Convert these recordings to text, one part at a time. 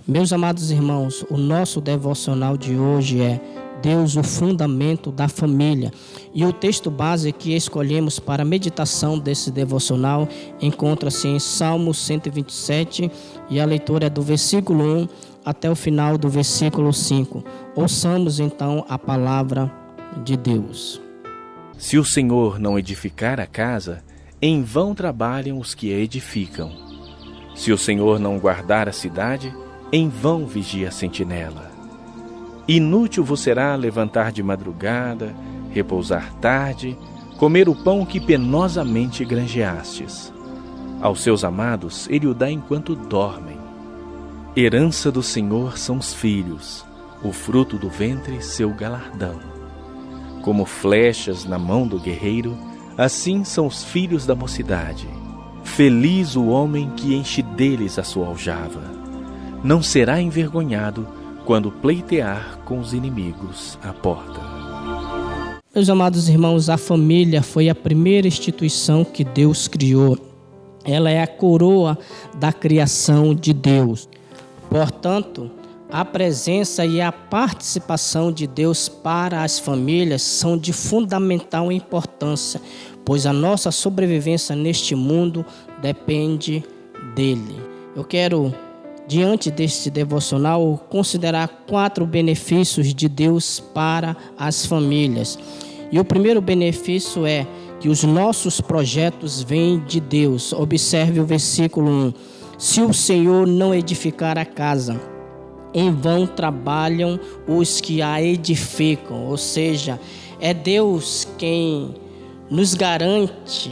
Meus amados irmãos, o nosso devocional de hoje é Deus, o fundamento da família. E o texto base que escolhemos para a meditação desse devocional encontra-se em Salmo 127 e a leitura é do versículo 1 até o final do versículo 5. Ouçamos então a palavra de Deus. Se o Senhor não edificar a casa, em vão trabalham os que a edificam. Se o Senhor não guardar a cidade, em vão vigia a sentinela. Inútil vos será levantar de madrugada, repousar tarde, comer o pão que penosamente granjeastes. Aos seus amados ele o dá enquanto dormem. Herança do Senhor são os filhos, o fruto do ventre seu galardão. Como flechas na mão do guerreiro, assim são os filhos da mocidade. Feliz o homem que enche deles a sua aljava. Não será envergonhado quando pleitear com os inimigos à porta. Meus amados irmãos, a família foi a primeira instituição que Deus criou. Ela é a coroa da criação de Deus. Portanto, a presença e a participação de Deus para as famílias são de fundamental importância, pois a nossa sobrevivência neste mundo depende dele. Eu quero, diante deste devocional, considerar 4 benefícios de Deus para as famílias. E o primeiro benefício é que os nossos projetos vêm de Deus. Observe o versículo 1. Se o Senhor não edificar a casa, em vão trabalham os que a edificam. Ou seja, é Deus quem nos garante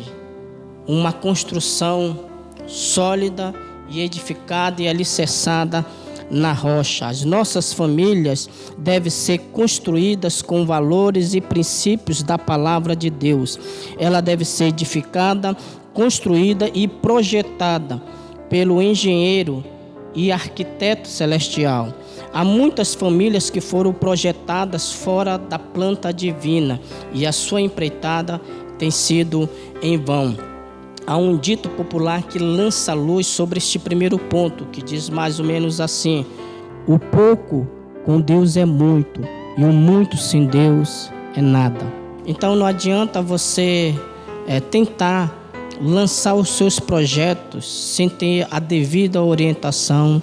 uma construção sólida e edificada e alicerçada na rocha. As nossas famílias devem ser construídas com valores e princípios da palavra de Deus. Ela deve ser edificada, construída e projetada pelo engenheiro e arquiteto celestial. Há muitas famílias que foram projetadas fora da planta divina e a sua empreitada tem sido em vão. Há um dito popular que lança luz sobre este primeiro ponto, que diz mais ou menos assim: o pouco com Deus é muito, e o muito sem Deus é nada. Então não adianta você tentar lançar os seus projetos sem ter a devida orientação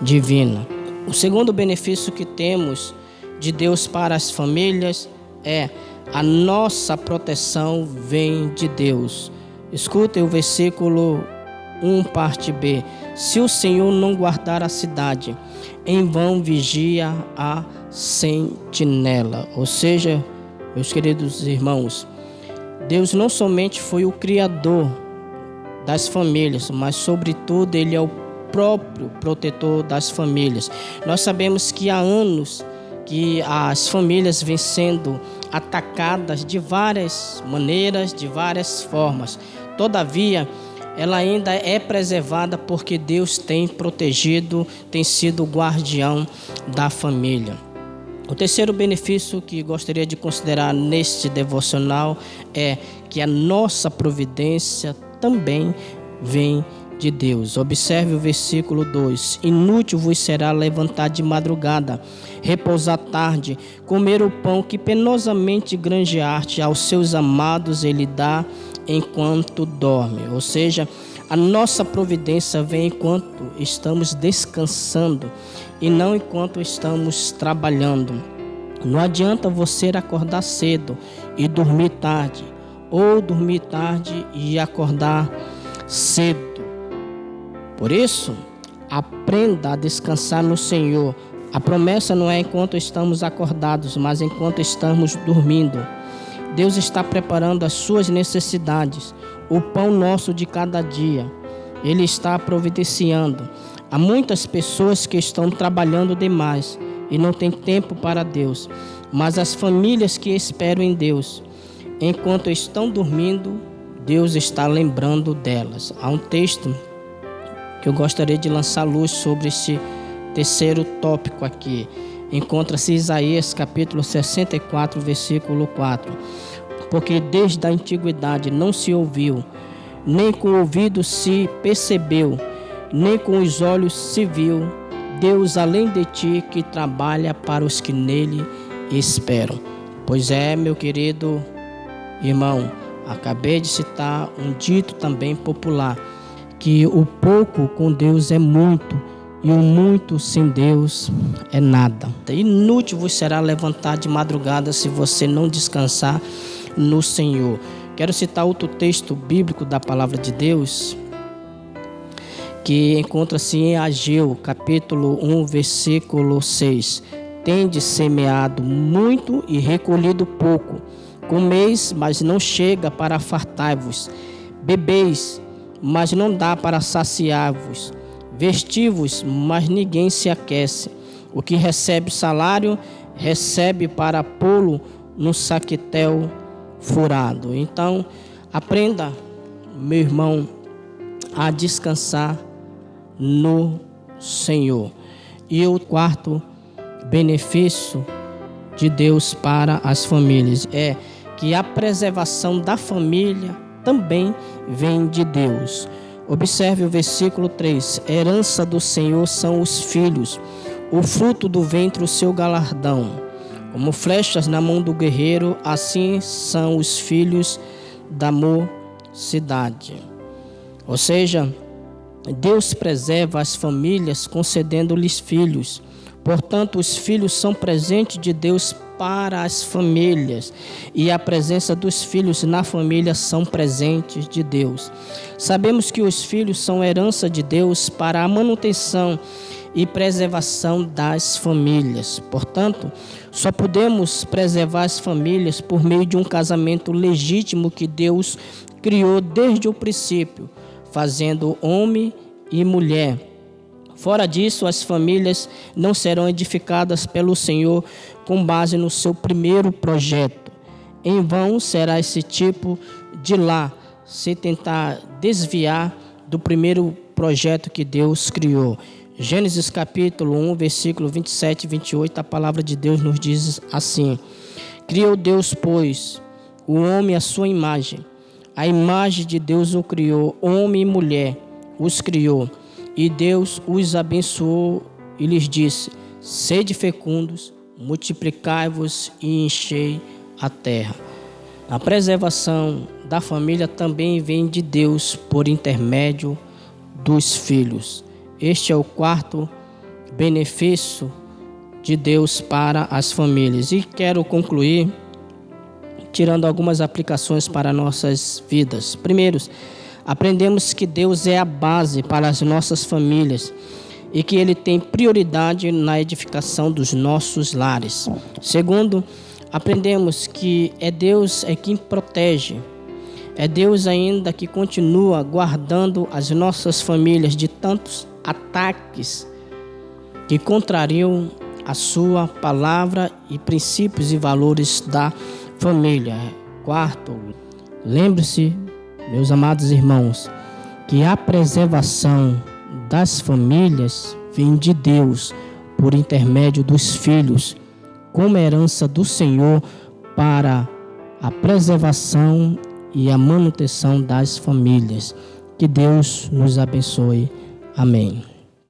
divina. O segundo benefício que temos de Deus para as famílias é a nossa proteção vem de Deus. Escutem o versículo 1, parte B. Se o Senhor não guardar a cidade, em vão vigia a sentinela. Ou seja, meus queridos irmãos, Deus não somente foi o Criador das famílias, mas sobretudo Ele é o próprio protetor das famílias. Nós sabemos que há anos que as famílias vêm sendo atacadas de várias maneiras, de várias formas. Todavia, ela ainda é preservada porque Deus tem protegido, tem sido o guardião da família. O terceiro benefício que gostaria de considerar neste devocional é que a nossa providência também vem de Deus. Observe o versículo 2. Inútil vos será levantar de madrugada, repousar tarde, comer o pão que penosamente granjeaste, aos seus amados ele dá enquanto dorme. Ou seja, a nossa providência vem enquanto estamos descansando e não enquanto estamos trabalhando. Não adianta você acordar cedo e dormir tarde, ou dormir tarde e acordar cedo. Por isso, aprenda a descansar no Senhor. A promessa não é enquanto estamos acordados, mas enquanto estamos dormindo. Deus está preparando as suas necessidades, o pão nosso de cada dia. Ele está providenciando. Há muitas pessoas que estão trabalhando demais e não têm tempo para Deus. Mas as famílias que esperam em Deus, enquanto estão dormindo, Deus está lembrando delas. Há um texto que eu gostaria de lançar luz sobre esse terceiro tópico aqui. Encontra-se Isaías capítulo 64, versículo 4. Porque desde a antiguidade não se ouviu, nem com o ouvido se percebeu, nem com os olhos se viu, Deus além de ti que trabalha para os que nele esperam. Pois é, meu querido irmão, acabei de citar um dito também popular, que o pouco com Deus é muito e o muito sem Deus é nada. Inútil vos será levantar de madrugada se você não descansar no Senhor. Quero citar outro texto bíblico da palavra de Deus, que encontra-se em Ageu, capítulo 1, versículo 6. Tendes semeado muito e recolhido pouco. Comeis, mas não chega para fartar-vos. Bebeis, mas não dá para saciar-vos. Vestivos, mas ninguém se aquece. O que recebe salário, recebe para pô-lo no saquetel furado. Então, aprenda, meu irmão, a descansar no Senhor. E o quarto benefício de Deus para as famílias é que a preservação da família também vem de Deus. Observe o versículo 3. Herança do Senhor são os filhos, o fruto do ventre o seu galardão. Como flechas na mão do guerreiro, assim são os filhos da mocidade. Ou seja, Deus preserva as famílias concedendo-lhes filhos. Portanto, os filhos são presente de Deus para as famílias, e a presença dos filhos na família são presentes de Deus. Sabemos que os filhos são herança de Deus para a manutenção e preservação das famílias. Portanto, só podemos preservar as famílias por meio de um casamento legítimo que Deus criou desde o princípio, fazendo homem e mulher. Fora disso, as famílias não serão edificadas pelo Senhor com base no seu primeiro projeto. Em vão será esse tipo de lar se tentar desviar do primeiro projeto que Deus criou. Gênesis capítulo 1, versículo 27 e 28, a palavra de Deus nos diz assim: Criou Deus, pois, o homem à sua imagem. A imagem de Deus o criou, homem e mulher os criou. E Deus os abençoou e lhes disse: sede fecundos, multiplicai-vos e enchei a terra. A preservação da família também vem de Deus por intermédio dos filhos. Este é o quarto benefício de Deus para as famílias. E quero concluir tirando algumas aplicações para nossas vidas. Primeiro, aprendemos que Deus é a base para as nossas famílias e que Ele tem prioridade na edificação dos nossos lares. Segundo, aprendemos que é Deus quem protege. É Deus ainda que continua guardando as nossas famílias de tantos ataques que contrariam a sua palavra e princípios e valores da família. Quarto, lembre-se, meus amados irmãos, que a preservação das famílias vem de Deus por intermédio dos filhos, como herança do Senhor para a preservação e a manutenção das famílias. Que Deus nos abençoe. Amém.